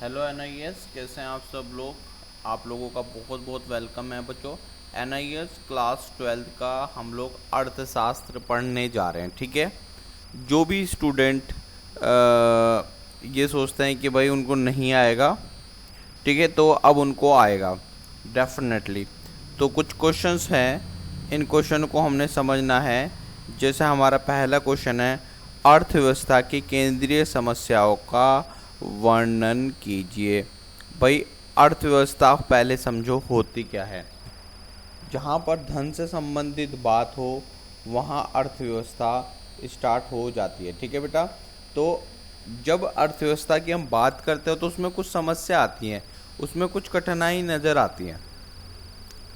Hello NIS, कैसे हैं आप सब लोग। आप लोगों का बहुत बहुत वेलकम है बच्चों। एनआईएस क्लास 12th का हम लोग अर्थशास्त्र पढ़ने जा रहे हैं। ठीक है, जो भी स्टूडेंट ये सोचते हैं कि भाई उनको नहीं आएगा, ठीक है, तो अब उनको आएगा डेफिनेटली। तो कुछ क्वेश्चंस हैं, इन क्वेश्चन को हमने समझना है। जैसे हमारा पहला क्वेश्चन है, अर्थव्यवस्था की केंद्रीय समस्याओं का वर्णन कीजिए। भाई अर्थव्यवस्था पहले समझो होती क्या है। जहाँ पर धन से संबंधित बात हो वहाँ अर्थव्यवस्था स्टार्ट हो जाती है। ठीक है बेटा, तो जब अर्थव्यवस्था की हम बात करते हैं तो उसमें कुछ समस्या आती हैं, उसमें कुछ कठिनाई नज़र आती हैं।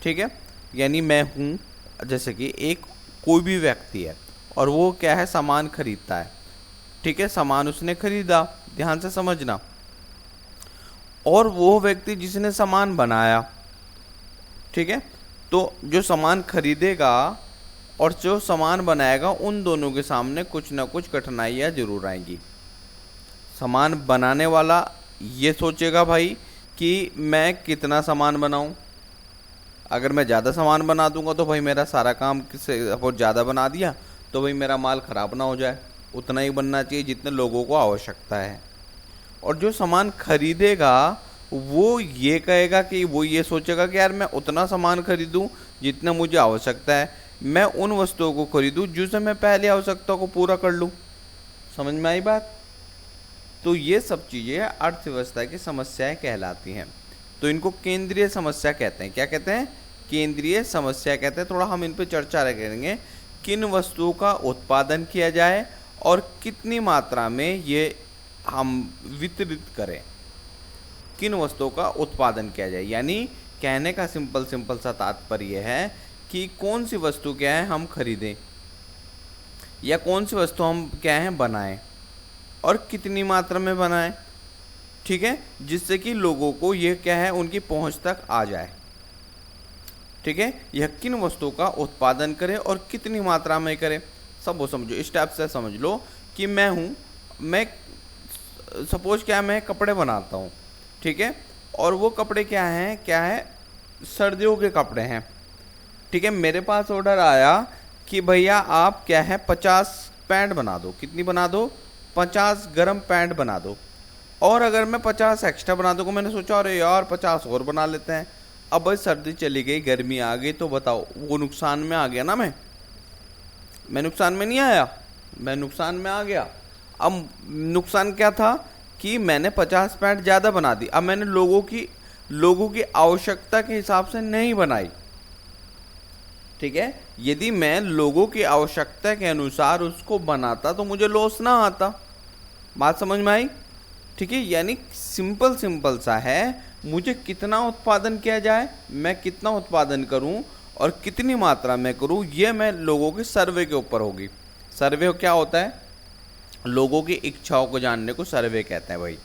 ठीक है, यानी मैं हूँ, जैसे कि एक कोई भी व्यक्ति है और वो क्या है, सामान खरीदता है। ठीक है, सामान उसने खरीदा, ध्यान से समझना। और वो व्यक्ति जिसने सामान बनाया, ठीक है, तो जो सामान खरीदेगा और जो सामान बनाएगा उन दोनों के सामने कुछ ना कुछ कठिनाइयाँ जरूर आएंगी। सामान बनाने वाला ये सोचेगा भाई कि मैं कितना सामान बनाऊं। अगर मैं ज़्यादा सामान बना दूंगा तो भाई मेरा सारा काम किसे बहुत ज़्यादा बना दिया तो भाई मेरा माल ख़राब ना हो जाए। उतना ही बनना चाहिए जितने लोगों को आवश्यकता है। और जो सामान खरीदेगा वो ये कहेगा कि वो ये सोचेगा कि यार मैं उतना सामान खरीदूं जितना मुझे आवश्यकता है, मैं उन वस्तुओं को खरीदूं जिससे मैं पहले आवश्यकता को पूरा कर लूं। समझ में आई बात। तो ये सब चीज़ें अर्थव्यवस्था की समस्याएं कहलाती हैं। तो इनको केंद्रीय समस्या कहते हैं। क्या कहते हैं? केंद्रीय समस्या कहते हैं। थोड़ा हम इन पर चर्चा करेंगे, किन वस्तुओं का उत्पादन किया जाए और कितनी मात्रा में ये हम वितरित करें। किन वस्तुओं का उत्पादन किया जाए, यानी कहने का सिंपल सा तात्पर्य है कि कौन सी वस्तु क्या है हम खरीदें या कौन सी वस्तु हम क्या है बनाएं और कितनी मात्रा में बनाएं। ठीक है, जिससे कि लोगों को ये क्या है उनकी पहुंच तक आ जाए। ठीक है, यह किन वस्तुओं का उत्पादन करें और कितनी मात्रा में करें, सब वो समझो। इस टाइप से समझ लो कि मैं सपोज क्या मैं कपड़े बनाता हूँ। ठीक है, और वो कपड़े क्या है सर्दियों के कपड़े हैं। ठीक है, मेरे पास ऑर्डर आया कि भैया आप क्या है 50 पैंट बना दो। कितनी बना दो? 50 गर्म पैंट बना दो। और अगर मैं 50 एक्स्ट्रा बना दूंगा, मैंने सोचा अरे यार 50 और बना लेते हैं। अब भाई सर्दी चली गई, गर्मी आ गई, तो बताओ वो नुकसान में आ गया ना। मैं नुकसान में नहीं आया, मैं नुकसान में आ गया। अब नुकसान क्या था कि मैंने 50 पैंट ज़्यादा बना दी। अब मैंने लोगों की आवश्यकता के हिसाब से नहीं बनाई। ठीक है, यदि मैं लोगों की आवश्यकता के अनुसार उसको बनाता तो मुझे लॉस ना आता। बात समझ में आई? ठीक है, यानी सिंपल सा है, मुझे कितना उत्पादन किया जाए, मैं कितना उत्पादन करूं और कितनी मात्रा में करूं, ये मैं लोगों के सर्वे के ऊपर होगी। सर्वे क्या होता है? लोगों की इच्छाओं को जानने को सर्वे कहते हैं भाई।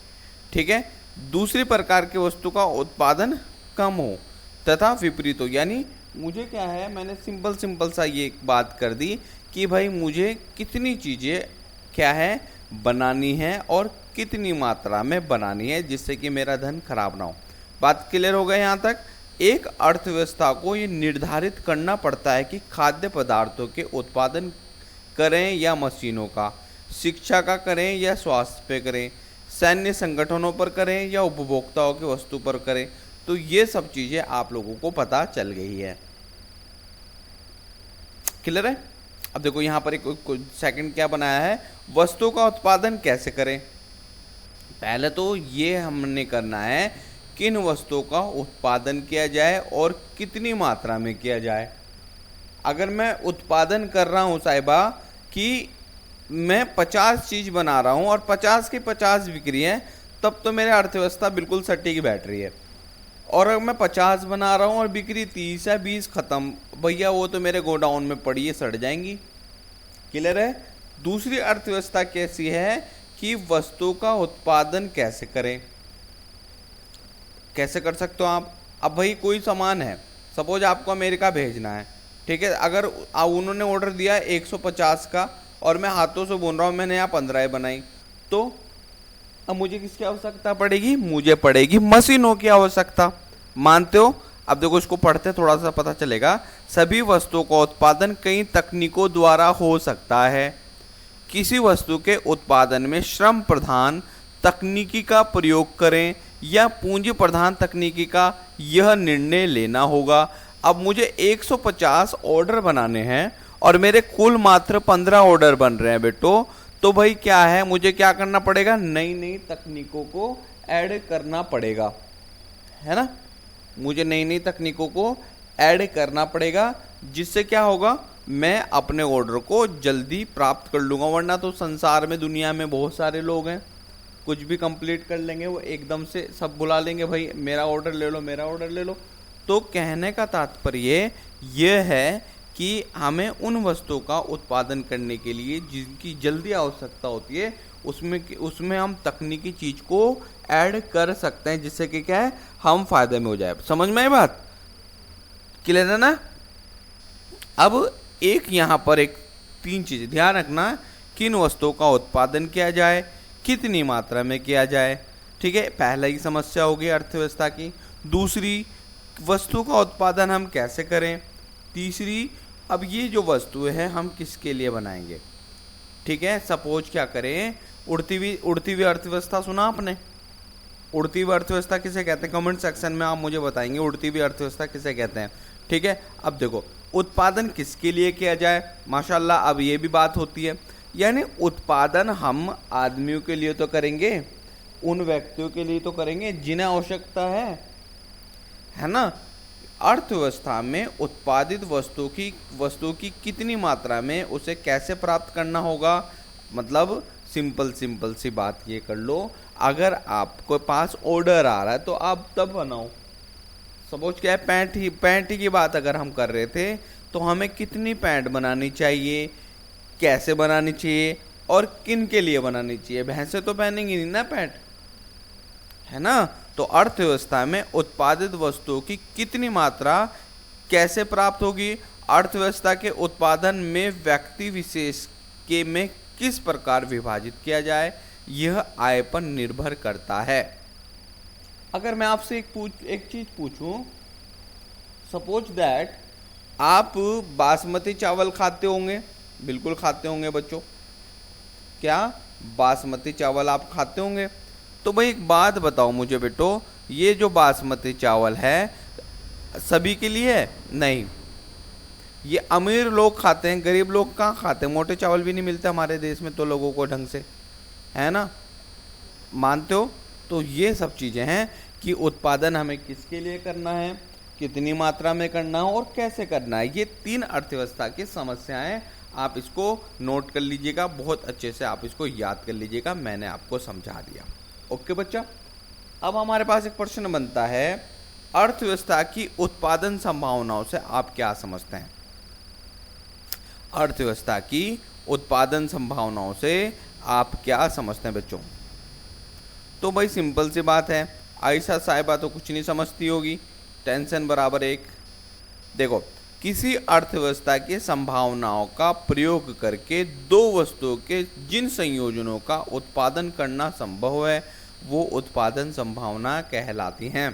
ठीक है, दूसरी प्रकार की वस्तु का उत्पादन कम हो तथा विपरीत हो, यानी मुझे क्या है, मैंने सिंपल सा ये बात कर दी कि भाई मुझे कितनी चीज़ें क्या है बनानी है और कितनी मात्रा में बनानी है जिससे कि मेरा धन खराब ना हो। बात क्लियर हो गई यहाँ तक? एक अर्थव्यवस्था को ये निर्धारित करना पड़ता है कि खाद्य पदार्थों के उत्पादन करें या मशीनों का, शिक्षा का करें या स्वास्थ्य पे करें, सैन्य संगठनों पर करें या उपभोक्ताओं की वस्तु पर करें। तो ये सब चीज़ें आप लोगों को पता चल गई है। क्लियर है? अब देखो यहाँ पर एक सेकंड क्या बनाया है, वस्तु का उत्पादन कैसे करें। पहले तो ये हमने करना है किन वस्तुओं का उत्पादन किया जाए और कितनी मात्रा में किया जाए। अगर मैं उत्पादन कर रहा हूँ साहिबा कि मैं 50 चीज़ बना रहा हूँ और 50 की 50 बिक्री है, तब तो मेरी अर्थव्यवस्था बिल्कुल सटीक बैठ रही है। और अगर मैं 50 बना रहा हूँ और बिक्री 30 है, 20 खत्म, भैया वो तो मेरे गोडाउन में पड़ी है, सड़ जाएंगी। क्लियर है? दूसरी अर्थव्यवस्था कैसी है कि वस्तु का उत्पादन कैसे करें। कैसे कर सकते हो आप? अब भाई कोई सामान है, सपोज आपको अमेरिका भेजना है। ठीक है, अगर उन्होंने ऑर्डर दिया 150 का और मैं हाथों से बुन रहा हूँ, मैंने यहाँ 15 बनाई, तो अब मुझे किसकी आवश्यकता पड़ेगी? मुझे पड़ेगी मशीनों की आवश्यकता। मानते हो? अब देखो इसको पढ़ते थोड़ा सा पता चलेगा। सभी वस्तुओं का उत्पादन कई तकनीकों द्वारा हो सकता है। किसी वस्तु के उत्पादन में श्रम प्रधान तकनीकी का प्रयोग करें या पूंजी प्रधान तकनीकी का, यह निर्णय लेना होगा। अब मुझे 150 ऑर्डर बनाने हैं और मेरे कुल मात्र 15 ऑर्डर बन रहे हैं बेटो, तो भाई क्या है, मुझे क्या करना पड़ेगा? नई नई तकनीकों को ऐड करना पड़ेगा, है ना। मुझे नई नई तकनीकों को ऐड करना पड़ेगा, जिससे क्या होगा, मैं अपने ऑर्डर को जल्दी प्राप्त कर लूँगा। वरना तो संसार में, दुनिया में बहुत सारे लोग हैं, कुछ भी कंप्लीट कर लेंगे, वो एकदम से सब बुला लेंगे, भाई मेरा ऑर्डर ले लो, मेरा ऑर्डर ले लो। तो कहने का तात्पर्य ये है कि हमें उन वस्तुओं का उत्पादन करने के लिए जिनकी जल्दी आवश्यकता होती है, उसमें हम तकनीकी चीज़ को ऐड कर सकते हैं, जिससे कि क्या है, हम फायदे में हो जाए। समझ में आई बात? क्लियर है ना। अब एक यहाँ पर एक 3 चीज़ें ध्यान रखना, किन वस्तुओं का उत्पादन किया जाए, कितनी मात्रा में किया जाए। ठीक है, पहला ही समस्या होगी अर्थव्यवस्था की। दूसरी, वस्तु का उत्पादन हम कैसे करें। तीसरी, अब ये जो वस्तु है हम किसके लिए बनाएंगे। ठीक है, सपोज क्या करें, उड़ती हुई अर्थव्यवस्था सुना आपने? उड़ती हुई अर्थव्यवस्था किसे कहते हैं? कमेंट सेक्शन में आप मुझे बताएंगे उड़ती हुई अर्थव्यवस्था किसे कहते हैं। ठीक है, अब देखो उत्पादन किसके लिए किया जाए, माशाल्लाह अब ये भी बात होती है। यानी उत्पादन हम आदमियों के लिए तो करेंगे, उन व्यक्तियों के लिए तो करेंगे जिन्हें आवश्यकता है ना। अर्थव्यवस्था में उत्पादित वस्तु की कितनी मात्रा में उसे कैसे प्राप्त करना होगा, मतलब सिंपल सी बात ये कर लो, अगर आपके पास ऑर्डर आ रहा है तो आप तब बनाओ। सपोज क्या है, पैंट ही की बात अगर हम कर रहे थे, तो हमें कितनी पैंट बनानी चाहिए, कैसे बनानी चाहिए और किन के लिए बनानी चाहिए। भैंसे तो पहनेंगी नहीं ना पैंट, है ना। तो अर्थव्यवस्था में उत्पादित वस्तुओं की कितनी मात्रा कैसे प्राप्त होगी, अर्थव्यवस्था के उत्पादन में व्यक्ति विशेष के में किस प्रकार विभाजित किया जाए, यह आय पर निर्भर करता है। अगर मैं आपसे एक चीज पूछूं, सपोज दैट आप बासमती चावल खाते होंगे, बिल्कुल खाते होंगे बच्चों, क्या बासमती चावल आप खाते होंगे? तो भाई एक बात बताओ मुझे बेटो, ये जो बासमती चावल है सभी के लिए है? नहीं, ये अमीर लोग खाते हैं, गरीब लोग कहाँ खाते हैं। मोटे चावल भी नहीं मिलते हमारे देश में तो लोगों को ढंग से, है ना। मानते हो? तो ये सब चीज़ें हैं कि उत्पादन हमें किसके लिए करना है, कितनी मात्रा में करना है और कैसे करना है। ये 3 अर्थव्यवस्था की समस्याएं, आप इसको नोट कर लीजिएगा, बहुत अच्छे से आप इसको याद कर लीजिएगा, मैंने आपको समझा दिया। ओके बच्चा, अब हमारे पास एक प्रश्न बनता है, अर्थव्यवस्था की उत्पादन संभावनाओं से आप क्या समझते हैं? अर्थव्यवस्था की उत्पादन संभावनाओं से आप क्या समझते हैं बच्चों? तो भाई सिंपल सी बात है, आयशा साहिबा तो कुछ नहीं समझती होगी, टेंशन बराबर 1। देखो, किसी अर्थव्यवस्था की संभावनाओं का प्रयोग करके 2 वस्तुओं के जिन संयोजनों का उत्पादन करना संभव है वो उत्पादन संभावना कहलाती हैं।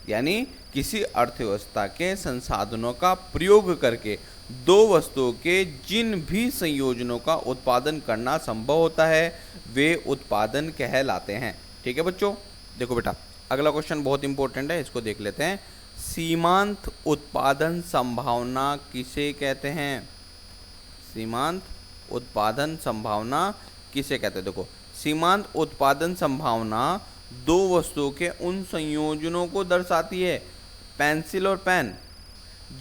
यानी किसी अर्थव्यवस्था के संसाधनों का प्रयोग करके 2 वस्तुओं के जिन भी संयोजनों का उत्पादन करना संभव होता है वे उत्पादन कहलाते हैं। ठीक है बच्चों, देखो बेटा अगला क्वेश्चन बहुत इंपॉर्टेंट है, इसको देख लेते हैं। सीमांत उत्पादन संभावना किसे कहते हैं? सीमांत उत्पादन संभावना किसे कहते हैं? देखो, सीमांत उत्पादन संभावना 2 वस्तुओं के उन संयोजनों को दर्शाती है, पेंसिल और पेन,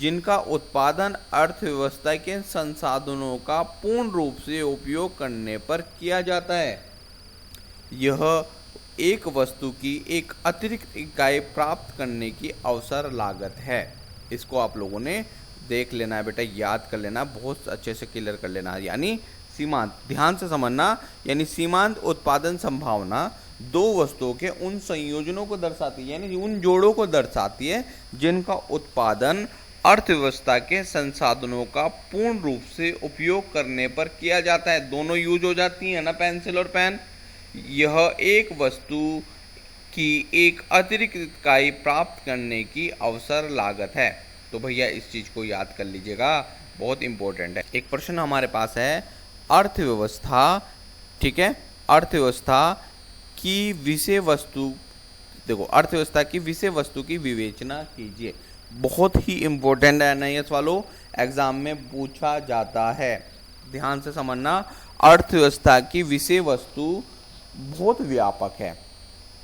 जिनका उत्पादन अर्थव्यवस्था के संसाधनों का पूर्ण रूप से उपयोग करने पर किया जाता है। यह एक वस्तु की एक अतिरिक्त इकाई प्राप्त करने की अवसर लागत है। इसको आप लोगों ने देख लेना है बेटा, याद कर लेना, बहुत अच्छे से क्लियर कर लेना। यानी सीमांत, ध्यान से समझना, यानी सीमांत उत्पादन संभावना 2 वस्तुओं के उन संयोजनों को दर्शाती है, यानी उन जोड़ों को दर्शाती है जिनका उत्पादन अर्थव्यवस्था के संसाधनों का पूर्ण रूप से उपयोग करने पर किया जाता है। दोनों यूज हो जाती है ना, पेंसिल और पेन। यह एक वस्तु की एक अतिरिक्त इकाई प्राप्त करने की अवसर लागत है। तो भैया इस चीज़ को याद कर लीजिएगा, बहुत इंपॉर्टेंट है। एक प्रश्न हमारे पास है, अर्थव्यवस्था, ठीक है, अर्थव्यवस्था की विषय वस्तु, देखो अर्थव्यवस्था की विषय वस्तु की विवेचना कीजिए। बहुत ही इंपॉर्टेंट है, एनआईएस वालों एग्जाम में पूछा जाता है, ध्यान से समझना। अर्थव्यवस्था की विषय वस्तु बहुत व्यापक है।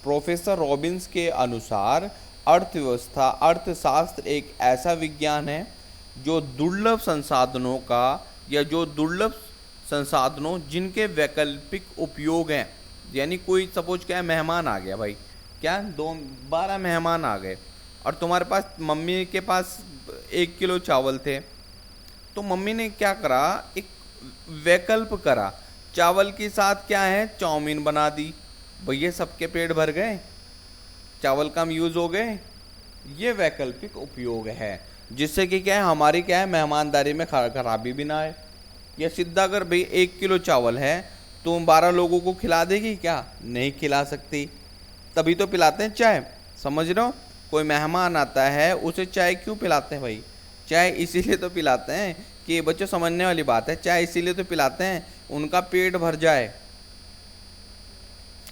प्रोफेसर रॉबिन्स के अनुसार अर्थव्यवस्था, अर्थशास्त्र एक ऐसा विज्ञान है जो दुर्लभ संसाधनों का, या जो दुर्लभ संसाधनों जिनके वैकल्पिक उपयोग हैं, यानी कोई सपोज क्या है, मेहमान आ गया भाई, क्या 12 मेहमान आ गए और तुम्हारे पास, मम्मी के पास 1 किलो चावल थे, तो मम्मी ने क्या करा, एक वैकल्प करा, चावल के साथ क्या है, चाउमीन बना दी। भैया सबके पेट भर गए, चावल कम यूज़ हो गए। ये वैकल्पिक उपयोग है, जिससे कि क्या है, हमारी क्या है, मेहमानदारी में खराबी भी ना आए। या सीधा अगर भाई 1 किलो चावल है तो 12 लोगों को खिला देगी क्या, नहीं खिला सकती, तभी तो पिलाते हैं चाय, समझ रहे हो। कोई मेहमान आता है उसे चाय क्यों पिलाते हैं भाई, चाय इसीलिए तो पिलाते हैं कि बच्चों समझने वाली बात है, चाय इसीलिए तो पिलाते हैं उनका पेट भर जाए।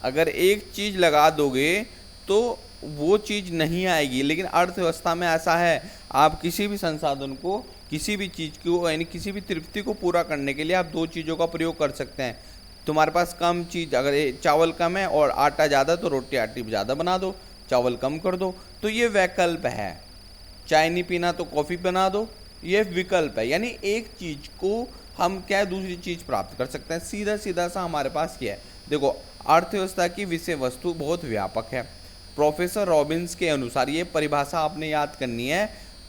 अगर एक चीज़ लगा दोगे तो वो चीज़ नहीं आएगी, लेकिन अर्थव्यवस्था में ऐसा है, आप किसी भी संसाधन को, किसी भी चीज़ को, यानी किसी भी तृप्ति को पूरा करने के लिए आप 2 चीज़ों का प्रयोग कर सकते हैं। तुम्हारे पास कम चीज़, अगर चावल कम है और आटा ज़्यादा, तो रोटी आटी ज़्यादा बना दो, चावल कम कर दो। तो ये वैकल्प है। चाय नहीं पीना तो कॉफ़ी बना दो, ये विकल्प है। यानी एक चीज़ को हम क्या दूसरी चीज़ प्राप्त कर सकते हैं, सीधा सीधा सा हमारे पास ये है। देखो अर्थव्यवस्था की विषय वस्तु बहुत व्यापक है। प्रोफेसर रॉबिन्स के अनुसार, ये परिभाषा आपने याद करनी है,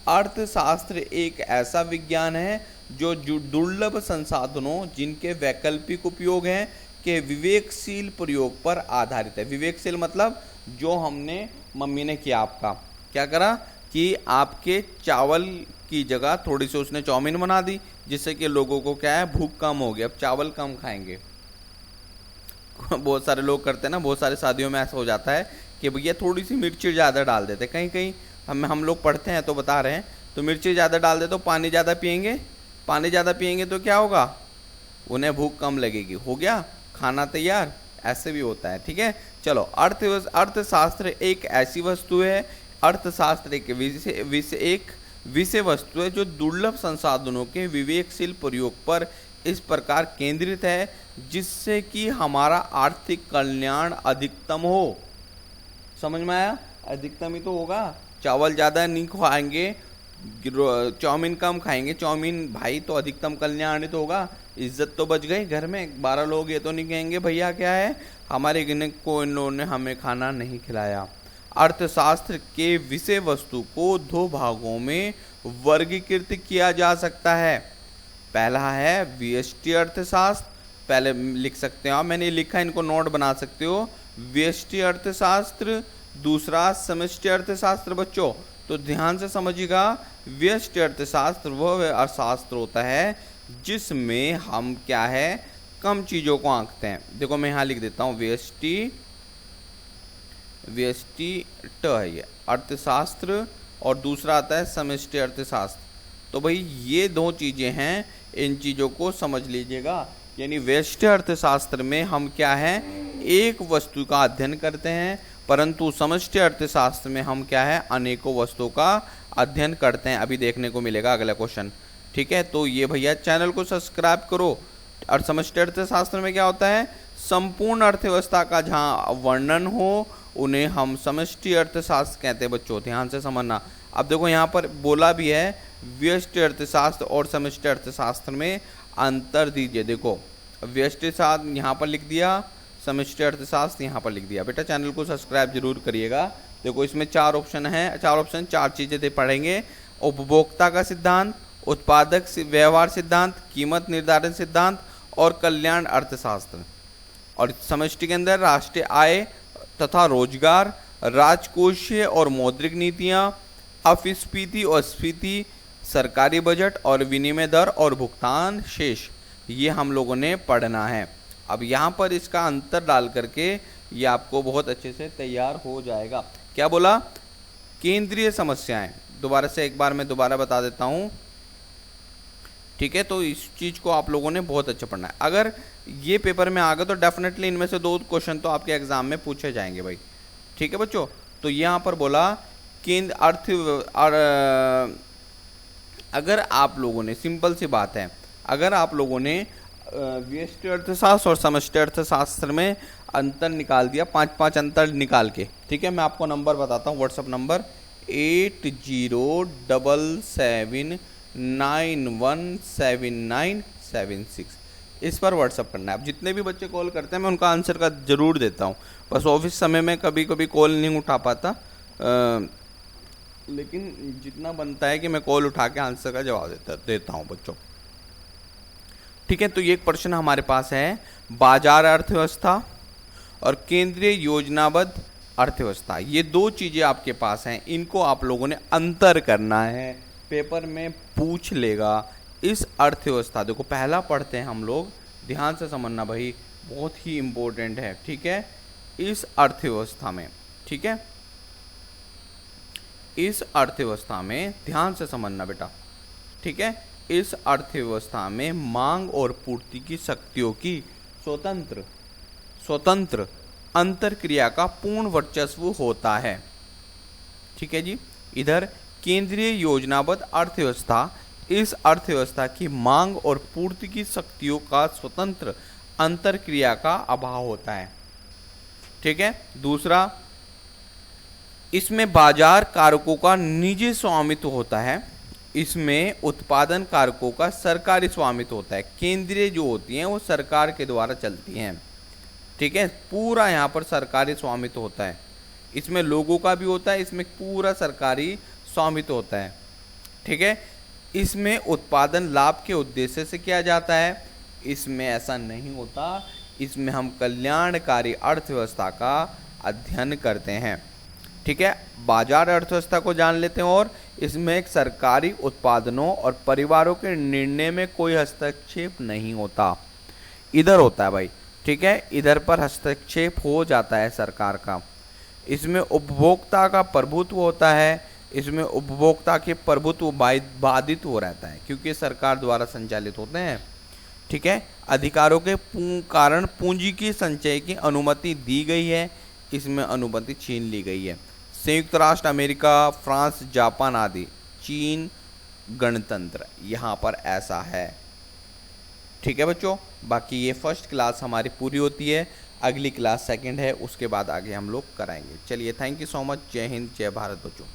अर्थशास्त्र एक ऐसा विज्ञान है जो दुर्लभ संसाधनों जिनके वैकल्पिक उपयोग हैं के विवेकशील प्रयोग पर आधारित है। विवेकशील मतलब जो हमने, मम्मी ने किया, आपका क्या करा कि आपके चावल की जगह थोड़ी सी उसने चाउमीन बना दी, जिससे कि लोगों को क्या है, भूख कम हो गई, अब चावल कम खाएंगे। बहुत सारे लोग करते हैं ना, बहुत सारे शादियों में ऐसा हो जाता है कि भैया थोड़ी सी मिर्ची ज़्यादा डाल देते, कहीं कहीं हम लोग पढ़ते हैं तो बता रहे हैं, तो मिर्ची ज़्यादा डाल दे तो पानी ज़्यादा पियेंगे, पानी ज़्यादा पियेंगे तो क्या होगा, उन्हें भूख कम लगेगी, हो गया खाना तैयार। ऐसे भी होता है, ठीक है। चलो, अर्थशास्त्र एक ऐसी वस्तु है, अर्थशास्त्र एक विषय वस्तु है जो दुर्लभ संसाधनों के विवेकशील प्रयोग पर इस प्रकार केंद्रित है जिससे कि हमारा आर्थिक कल्याण अधिकतम हो। समझ में आया, अधिकतम ही तो होगा। चावल ज़्यादा नहीं खाएंगे, चाउमीन कम खाएंगे, चाउमीन भाई तो अधिकतम कल्याण ही तो होगा, इज्जत तो बच गई। घर में 12 लोग ये तो नहीं कहेंगे भैया क्या है, हमारे को इन लोगों ने हमें खाना नहीं खिलाया। अर्थशास्त्र के विषय वस्तु को 2 भागों में वर्गीकृत किया जा सकता है। पहला है व्यष्टि अर्थशास्त्र, पहले लिख सकते हो आप, मैंने लिखा, इनको नोट बना सकते हो, व्यष्टि अर्थशास्त्र। दूसरा समष्टि अर्थशास्त्र। बच्चों तो ध्यान से समझिएगा, व्यष्टि अर्थशास्त्र वह अर्थशास्त्र होता है जिसमें हम क्या है, कम चीज़ों को आंकते हैं। देखो मैं यहाँ लिख देता हूँ, व्यष्टि ट है ये अर्थशास्त्र, और दूसरा आता है समष्टि अर्थशास्त्र। तो भाई ये 2 चीज़ें हैं, इन चीज़ों को समझ लीजिएगा। यानी व्यष्टि अर्थशास्त्र में हम क्या है, एक वस्तु का अध्ययन करते हैं, परंतु समष्टि अर्थशास्त्र में हम क्या है, अनेकों वस्तुओं का अध्ययन करते हैं। अभी देखने को मिलेगा अगला क्वेश्चन, ठीक है। तो ये भैया चैनल को सब्सक्राइब करो। और समष्टि अर्थशास्त्र में क्या होता है, संपूर्ण अर्थव्यवस्था का जहाँ वर्णन हो उन्हें हम समष्टि अर्थशास्त्र कहते हैं। बच्चों ध्यान से समझना। अब देखो यहाँ पर बोला भी है, व्यष्टि अर्थशास्त्र और समष्टि अर्थशास्त्र में अंतर दीजिए। देखो व्यष्टि शास्त्र यहाँ पर लिख दिया, समष्टि अर्थशास्त्र यहाँ पर लिख दिया। बेटा चैनल को सब्सक्राइब जरूर करिएगा। देखो इसमें 4 ऑप्शन हैं, 4 चीज़ें पढ़ेंगे। उपभोक्ता का सिद्धांत, उत्पादक व्यवहार सिद्धांत, कीमत निर्धारण सिद्धांत और कल्याण अर्थशास्त्र। और समष्टि के अंदर राष्ट्रीय आय तथा रोजगार, राजकोषीय और मौद्रिक नीतियाँ, अपस्फीति और स्फीति, सरकारी बजट और विनिमय दर और भुगतान शेष, ये हम लोगों ने पढ़ना है। अब यहाँ पर इसका अंतर डाल करके ये आपको बहुत अच्छे से तैयार हो जाएगा। क्या बोला? केंद्रीय समस्याएं। दोबारा से एक बार मैं दोबारा बता देता हूँ, ठीक है? तो इस चीज़ को आप लोगों ने बहुत अच्छा पढ़ना है। अगर ये पेपर में आ गया तो डेफिनेटली इनमें से 2 क्वेश्चन तो आपके एग्जाम में पूछे जाएंगे भाई, ठीक है बच्चों? तो यहाँ पर बोला केंद्र अगर आप लोगों ने, सिंपल सी बात है, अगर आप लोगों ने व्यष्टि अर्थशास्त्र और समष्टि अर्थशास्त्र में अंतर निकाल दिया, 5-5 अंतर निकाल के, ठीक है? मैं आपको नंबर बताता हूँ, व्हाट्सअप नंबर 8077917976, इस पर व्हाट्सअप करना है। अब जितने भी बच्चे कॉल करते हैं मैं उनका आंसर का ज़रूर देता हूँ, बस ऑफिस समय में कभी कभी कॉल नहीं उठा पाता, लेकिन जितना बनता है कि मैं कॉल उठा के आंसर का जवाब देता हूँ बच्चों, ठीक है? तो ये एक प्रश्न हमारे पास है, बाजार अर्थव्यवस्था और केंद्रीय योजनाबद्ध अर्थव्यवस्था, ये 2 चीज़ें आपके पास हैं, इनको आप लोगों ने अंतर करना है, पेपर में पूछ लेगा। इस अर्थव्यवस्था, देखो पहला पढ़ते हैं हम लोग, ध्यान से समझना भाई, बहुत ही इम्पोर्टेंट है, ठीक है? इस अर्थव्यवस्था में, ठीक है, इस अर्थव्यवस्था में ध्यान से समझना बेटा, ठीक है? इस अर्थव्यवस्था में मांग और पूर्ति की शक्तियों की स्वतंत्र अंतरक्रिया का पूर्ण वर्चस्व होता है, ठीक है जी? इधर केंद्रीय योजनाबद्ध अर्थव्यवस्था, इस अर्थव्यवस्था की मांग और पूर्ति की शक्तियों का स्वतंत्र अंतरक्रिया का अभाव होता है, ठीक है? दूसरा, इसमें बाजार कारकों का निजी स्वामित्व होता है, इसमें उत्पादन कारकों का सरकारी स्वामित्व होता है। केंद्रीय जो होती हैं वो सरकार के द्वारा चलती हैं, ठीक है? पूरा यहाँ पर सरकारी स्वामित्व होता है, इसमें लोगों का भी होता है, इसमें पूरा सरकारी स्वामित्व होता है, ठीक है? इसमें उत्पादन लाभ के उद्देश्य से किया जाता है, इसमें ऐसा नहीं होता, इसमें हम कल्याणकारी अर्थव्यवस्था का अध्ययन करते हैं, ठीक है? बाजार अर्थव्यवस्था को जान लेते हैं, और इसमें एक सरकारी उत्पादनों और परिवारों के निर्णय में कोई हस्तक्षेप नहीं होता, इधर होता है भाई, ठीक है? इधर पर हस्तक्षेप हो जाता है सरकार का। इसमें उपभोक्ता का प्रभुत्व होता है, इसमें उपभोक्ता के प्रभुत्व बाधित हो रहता है, क्योंकि सरकार द्वारा संचालित होते हैं, ठीक है? अधिकारों के कारण पूंजी की संचय की अनुमति दी गई है, इसमें अनुमति छीन ली गई है। संयुक्त राष्ट्र अमेरिका, फ्रांस, जापान आदि, चीन गणतंत्र, यहाँ पर ऐसा है, ठीक है बच्चों? बाकी ये फर्स्ट क्लास हमारी पूरी होती है, अगली क्लास सेकंड है, उसके बाद आगे हम लोग कराएंगे। चलिए, थैंक यू सो मच, जय हिंद, जय भारत बच्चों।